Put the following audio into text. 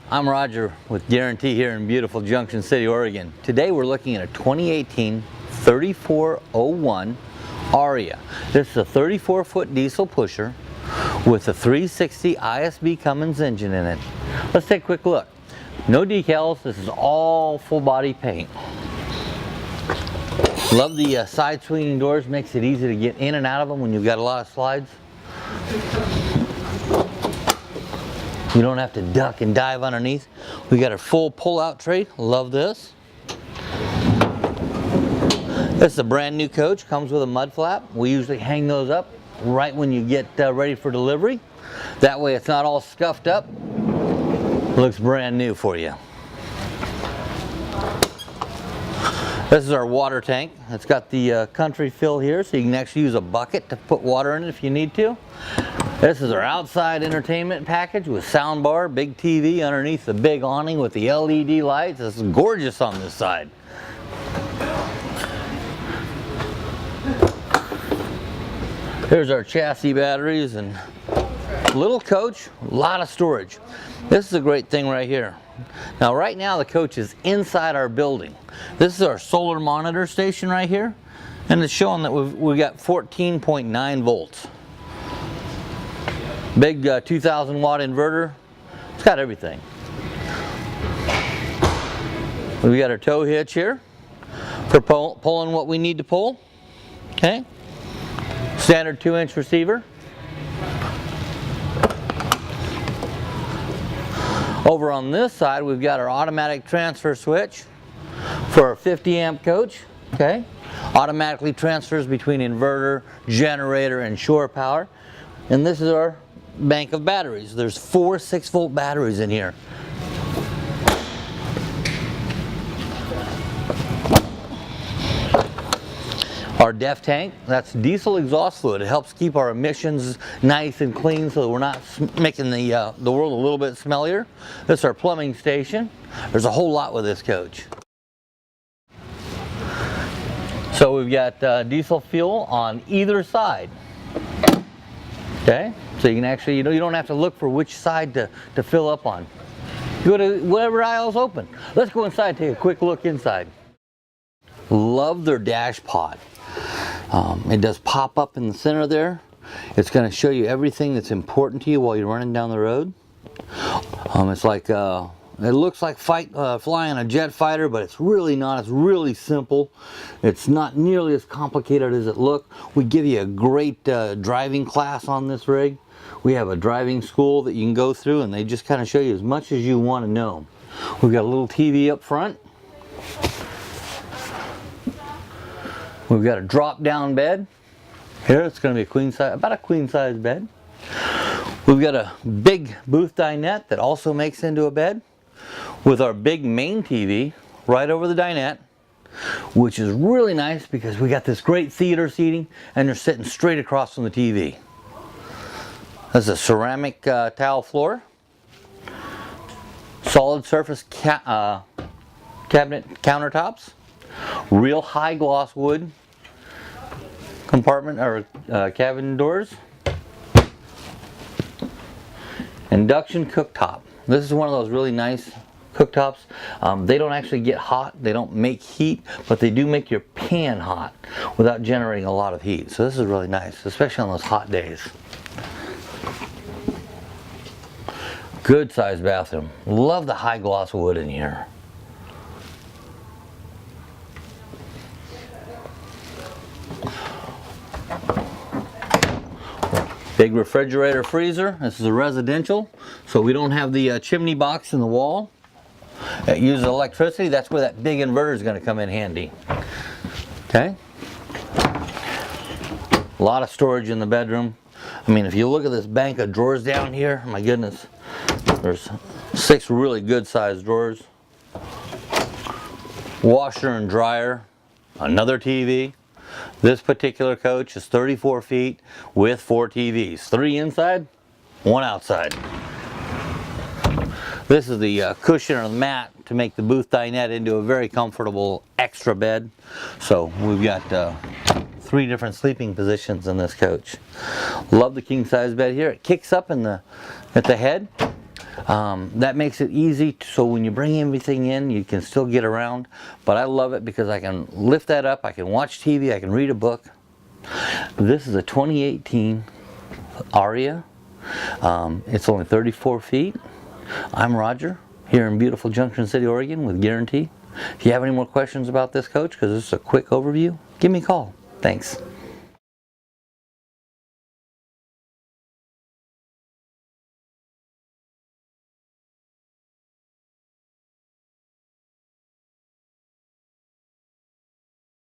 I'm Roger with Guarantee here in beautiful Junction City, Oregon. Today we're looking at a 2018 3401 Aria. This is a 34-foot diesel pusher with a 360 ISB Cummins engine in it. Let's take a quick look. No decals, this is all full body paint. Love the side swinging doors, makes it easy to get in and out of them when you've got a lot of slides. You don't have to duck and dive underneath. We got a full pull-out tray. Love this. This is a brand new coach. Comes with a mud flap. We usually hang those up right when you get ready for delivery. That way it's not all scuffed up. Looks brand new for you. This is our water tank. It's got the country fill here, so you can actually use a bucket to put water in it if you need to. This is our outside entertainment package with sound bar, big TV underneath the big awning with the LED lights. This is gorgeous on this side. Here's our chassis batteries and little coach, a lot of storage. This is a great thing right here. Now right now the coach is inside our building. This is our solar monitor station right here, and it's showing that we've got 14.9 volts. Big 2000 watt inverter. It's got everything. We've got our tow hitch here for pulling what we need to pull. Okay. Standard 2-inch receiver. Over on this side we've got our automatic transfer switch for a 50 amp coach. Okay. Automatically transfers between inverter, generator, and shore power. And this is our bank of batteries. There's 4 6-volt batteries in here. Our DEF tank, that's diesel exhaust fluid. It helps keep our emissions nice and clean so that we're not making the world a little bit smellier. This is our plumbing station. There's a whole lot with this coach. So we've got diesel fuel on either side. Okay, so you can actually, you don't have to look for which side to fill up on. You go to whatever aisle's open. Let's go inside and take a quick look inside. Love their dash pod. It does pop up in the center there. It's going to show you everything that's important to you while you're running down the road. It's like, it looks like flying a jet fighter, but it's really not. It's really simple. It's not nearly as complicated as it looks. We give you a great driving class on this rig. We have a driving school that you can go through, and they just kind of show you as much as you want to know. We've got a little TV up front. We've got a drop-down bed. Here it's going to be a queen size, about a queen size bed. We've got a big booth dinette that also makes into a bed, with our big main TV right over the dinette, which is really nice because we got this great theater seating and they're sitting straight across from the TV. This is a ceramic tile floor, solid surface cabinet countertops, real high gloss wood compartment or cabin doors, induction cooktop. This is one of those really nice cooktops. They don't actually get hot, they don't make heat, but they do make your pan hot without generating a lot of heat. So this is really nice, especially on those hot days. Good sized bathroom. Love the high gloss wood in here. Big refrigerator freezer. This is a residential, so we don't have the chimney box in the wall. It uses electricity. That's where that big inverter is going to come in handy. Okay. A lot of storage in the bedroom. I mean, if you look at this bank of drawers down here, my goodness, there's 6 really good sized drawers. Washer and dryer. Another TV. This particular coach is 34 feet with 4 TVs. 3 inside, 1 outside. This is the cushion or the mat to make the booth dinette into a very comfortable extra bed. So we've got 3 different sleeping positions in this coach. Love the king size bed here. It kicks up at the head. That makes it easy, so when you bring everything in, you can still get around. But I love it because I can lift that up, I can watch TV, I can read a book. This is a 2018 Aria. It's only 34 feet. I'm Roger, here in beautiful Junction City, Oregon, with Guarantee. If you have any more questions about this coach, because this is a quick overview, give me a call. Thanks.